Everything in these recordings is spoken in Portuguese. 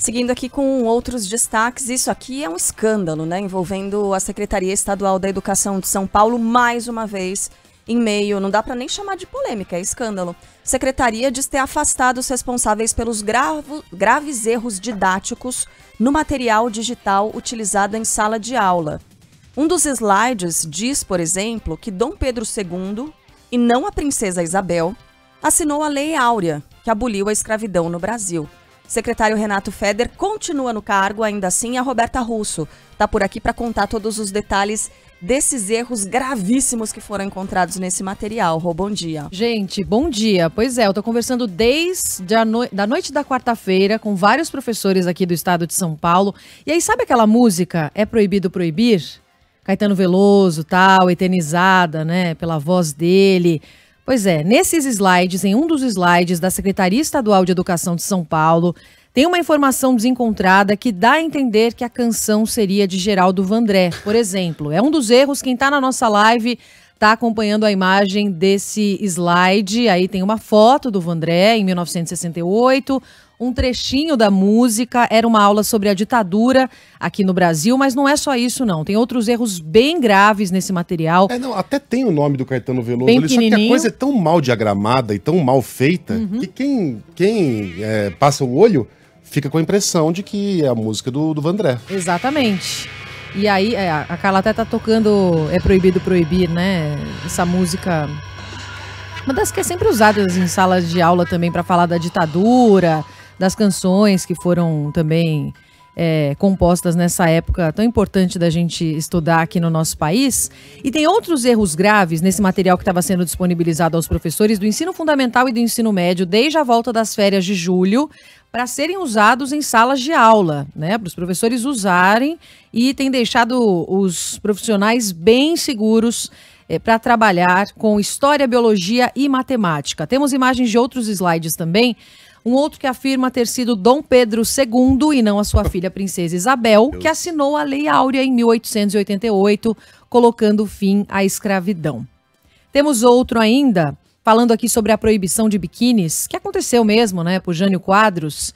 Seguindo aqui com outros destaques, isso aqui é um escândalo, né? Envolvendo a Secretaria Estadual da Educação de São Paulo, mais uma vez, em meio, não dá para nem chamar de polêmica, é escândalo. Secretaria diz ter afastado os responsáveis pelos graves erros didáticos no material digital utilizado em sala de aula. Um dos slides diz, por exemplo, que Dom Pedro II, e não a princesa Isabel, assinou a Lei Áurea, que aboliu a escravidão no Brasil. Secretário Renato Feder continua no cargo, ainda assim a Roberta Russo está por aqui para contar todos os detalhes desses erros gravíssimos que foram encontrados nesse material. Rô, bom dia. Gente, bom dia. Pois é, eu tô conversando desde da noite da quarta-feira com vários professores aqui do estado de São Paulo. E aí, sabe aquela música É Proibido Proibir? Caetano Veloso, tal, eternizada, né, pela voz dele. Pois é, nesses slides, em um dos slides da Secretaria Estadual de Educação de São Paulo, tem uma informação desencontrada que dá a entender que a canção seria de Geraldo Vandré, por exemplo. É um dos erros, quem está na nossa live está acompanhando a imagem desse slide. Aí tem uma foto do Vandré em 1968, um trechinho da música, era uma aula sobre a ditadura aqui no Brasil, mas não é só isso não, tem outros erros bem graves nesse material. Não, até tem o nome do Caetano Veloso ali, só que a coisa é tão mal diagramada e tão mal feita, que quem passa o olho fica com a impressão de que é a música do Vandré. Exatamente. E aí, a Carla até tá tocando É Proibido Proibir, né, essa música, uma das que é sempre usadas em salas de aula também para falar da ditadura, das canções que foram também compostas nessa época tão importante da gente estudar aqui no nosso país. E tem outros erros graves nesse material que estava sendo disponibilizado aos professores do ensino fundamental e do ensino médio desde a volta das férias de julho, para serem usados em salas de aula, né, para os professores usarem, e tem deixado os profissionais bem seguros para trabalhar com história, biologia e matemática. Temos imagens de outros slides também. Um outro que afirma ter sido Dom Pedro II e não a sua filha princesa Isabel, que assinou a Lei Áurea em 1888, colocando fim à escravidão. Temos outro ainda, falando aqui sobre a proibição de biquínis, que aconteceu mesmo, né, por Jânio Quadros.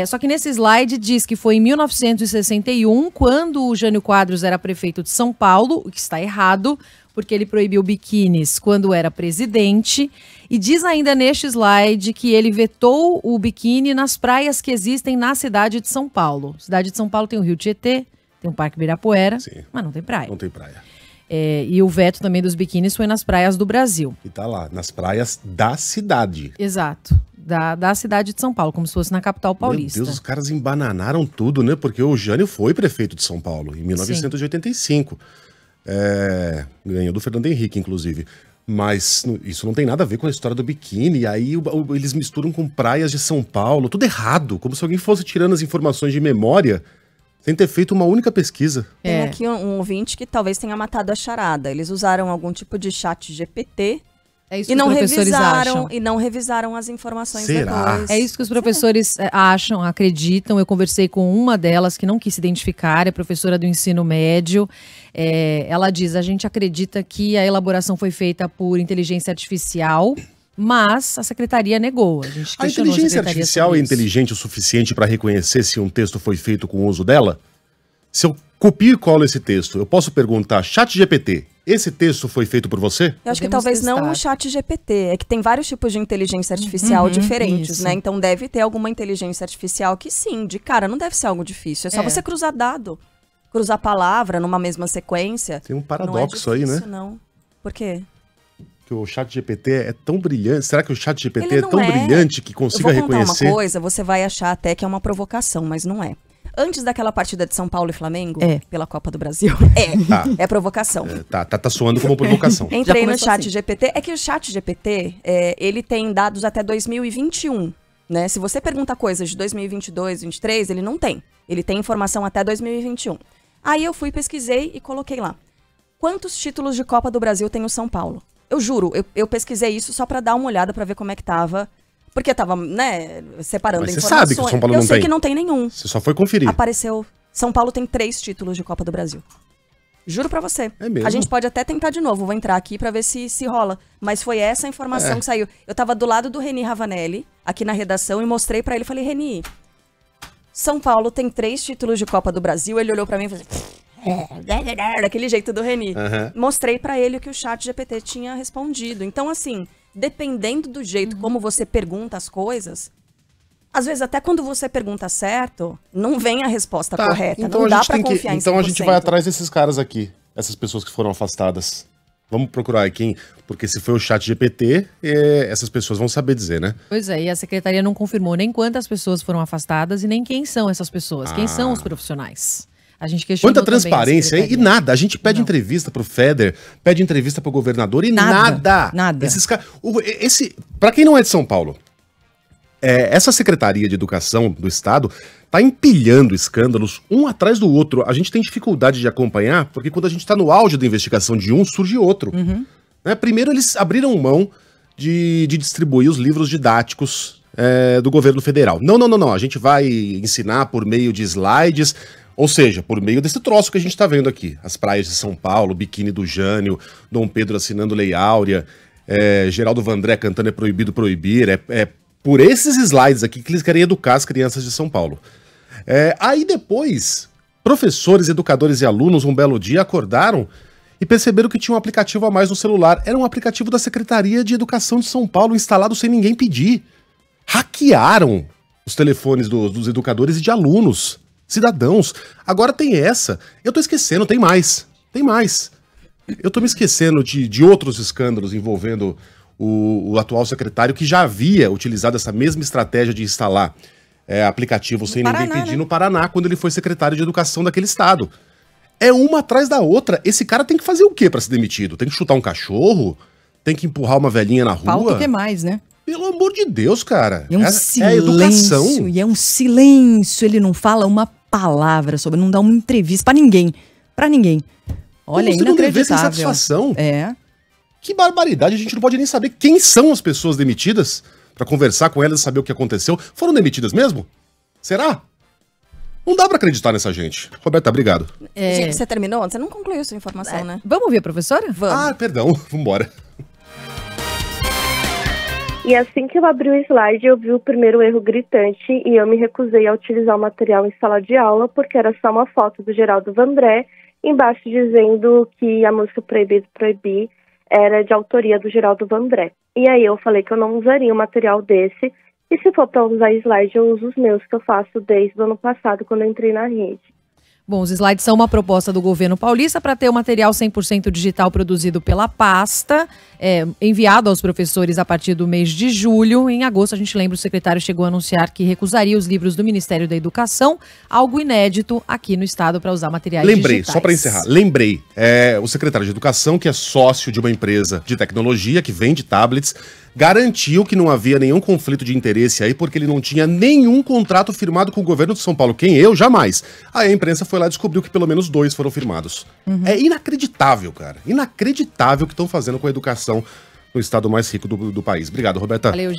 Só que nesse slide diz que foi em 1961, quando o Jânio Quadros era prefeito de São Paulo, o que está errado, porque ele proibiu biquínis quando era presidente. E diz ainda neste slide que ele vetou o biquíni nas praias que existem na cidade de São Paulo. A cidade de São Paulo tem o Rio Tietê, tem o Parque Ibirapuera, sim, mas não tem praia. Não tem praia. E o veto também dos biquínis foi nas praias do Brasil. E tá lá, nas praias da cidade. Exato. Da cidade de São Paulo, como se fosse na capital paulista. Meu Deus, os caras embananaram tudo, né? Porque o Jânio foi prefeito de São Paulo em 1985. Ganhou do Fernando Henrique, inclusive. Mas isso não tem nada a ver com a história do biquíni. E aí eles misturam com praias de São Paulo. Tudo errado, como se alguém fosse tirando as informações de memória sem ter feito uma única pesquisa. Tem aqui um ouvinte que talvez tenha matado a charada. Eles usaram algum tipo de chat GPT e não revisaram as informações Será? depois. É isso que os professores acham, acreditam. Eu conversei com uma delas que não quis se identificar, é professora do ensino médio. Ela diz, a gente acredita que a elaboração foi feita por inteligência artificial, mas a secretaria negou. A inteligência artificial é inteligente o suficiente para reconhecer se um texto foi feito com o uso dela? Se eu copio e colo esse texto, eu posso perguntar, ChatGPT, esse texto foi feito por você? Eu acho que talvez não o ChatGPT, é que tem vários tipos de inteligência artificial diferentes, né? Então deve ter alguma inteligência artificial que sim, de cara, não deve ser algo difícil. É só você cruzar dado, cruzar palavra numa mesma sequência. Tem um paradoxo aí, né? Não. Por quê? Que o ChatGPT é tão brilhante. Será que o ChatGPT é tão brilhante que consiga reconhecer? Eu vou contar uma coisa, você vai achar até que é uma provocação, mas não é. Antes daquela partida de São Paulo e Flamengo, pela Copa do Brasil, é provocação. Tá soando como provocação. Entrei no ChatGPT, assim. É que o ChatGPT, ele tem dados até 2021, né? Se você pergunta coisas de 2022, 2023, ele não tem. Ele tem informação até 2021. Aí eu fui, pesquisei e coloquei lá. Quantos títulos de Copa do Brasil tem o São Paulo? Eu juro, eu pesquisei isso só pra dar uma olhada pra ver como é que tava. Porque tava, né, separando informações. Mas você sabe que o São Paulo não tem. Eu sei que não tem nenhum. Você só foi conferir. Apareceu. São Paulo tem 3 títulos de Copa do Brasil. Juro pra você. É mesmo? A gente pode até tentar de novo. Vou entrar aqui pra ver se rola. Mas foi essa a informação que saiu. Eu tava do lado do Reni Ravanelli, aqui na redação, e mostrei pra ele. Falei, Reni, São Paulo tem 3 títulos de Copa do Brasil. Ele olhou pra mim e falou assim, daquele jeito do Reni. Mostrei pra ele o que o chat GPT tinha respondido. Então, assim, dependendo do jeito como você pergunta as coisas, às vezes até quando você pergunta certo, não vem a resposta correta. Então não dá pra confiar em 100%. Então a gente vai atrás desses caras aqui, essas pessoas que foram afastadas. Vamos procurar aqui, porque se foi o chat GPT, essas pessoas vão saber dizer, né? Pois é, e a secretaria não confirmou nem quantas pessoas foram afastadas e nem quem são essas pessoas, quem são os profissionais. A gente questionou quanta transparência e nada. A gente pede entrevista pro Feder, pede entrevista pro governador e nada. Esses caras. Pra quem não é de São Paulo, essa Secretaria de Educação do Estado tá empilhando escândalos um atrás do outro. A gente tem dificuldade de acompanhar, porque quando a gente tá no auge da investigação de um, surge outro. Né? Primeiro, eles abriram mão de distribuir os livros didáticos do governo federal. Não. A gente vai ensinar por meio de slides, ou seja, por meio desse troço que a gente tá vendo aqui. As praias de São Paulo, biquíni do Jânio, Dom Pedro assinando Lei Áurea, Geraldo Vandré cantando É Proibido Proibir, por esses slides aqui que eles querem educar as crianças de São Paulo. Aí depois, professores, educadores e alunos, um belo dia, acordaram e perceberam que tinha um aplicativo a mais no celular. Era um aplicativo da Secretaria de Educação de São Paulo, instalado sem ninguém pedir. Hackearam os telefones dos educadores e de alunos, cidadãos. Agora tem essa. Eu tô esquecendo, tem mais. Eu tô me esquecendo de outros escândalos envolvendo o atual secretário, que já havia utilizado essa mesma estratégia de instalar aplicativo sem ninguém pedir no Paraná, quando ele foi secretário de Educação daquele estado. É uma atrás da outra. Esse cara tem que fazer o quê para ser demitido? Tem que chutar um cachorro? Tem que empurrar uma velhinha na rua? Falta o que mais, né? Pelo amor de Deus, cara. É um silêncio, e é um silêncio. Ele não fala uma palavra sobre, não dá uma entrevista pra ninguém. Olha, como inacreditável. Sem satisfação. É. Que barbaridade, a gente não pode nem saber quem são as pessoas demitidas pra conversar com elas e saber o que aconteceu. Foram demitidas mesmo? Será? Não dá pra acreditar nessa gente. Roberta, obrigado. Gente, você terminou? Você não concluiu sua informação, né? Vamos ouvir a professora? Vamos. Ah, perdão. Vambora. E assim que eu abri o slide, eu vi o primeiro erro gritante e eu me recusei a utilizar o material em sala de aula porque era só uma foto do Geraldo Vandré, embaixo dizendo que a música Proibido Proibir era de autoria do Geraldo Vandré. E aí eu falei que eu não usaria um material desse, e se for para usar slide, eu uso os meus, que eu faço desde o ano passado, quando eu entrei na rede. Bom, os slides são uma proposta do governo paulista para ter o material 100% digital produzido pela pasta, enviado aos professores a partir do mês de julho. Em agosto, a gente lembra, o secretário chegou a anunciar que recusaria os livros do Ministério da Educação, algo inédito aqui no estado para usar materiais digitais. Só para encerrar, o secretário de Educação, que é sócio de uma empresa de tecnologia que vende tablets, garantiu que não havia nenhum conflito de interesse aí, porque ele não tinha nenhum contrato firmado com o governo de São Paulo. Quem? Eu? Jamais. Aí a imprensa foi lá e descobriu que pelo menos 2 foram firmados. É inacreditável, cara. Inacreditável o que estão fazendo com a educação no estado mais rico do país. Obrigado, Roberta. Valeu,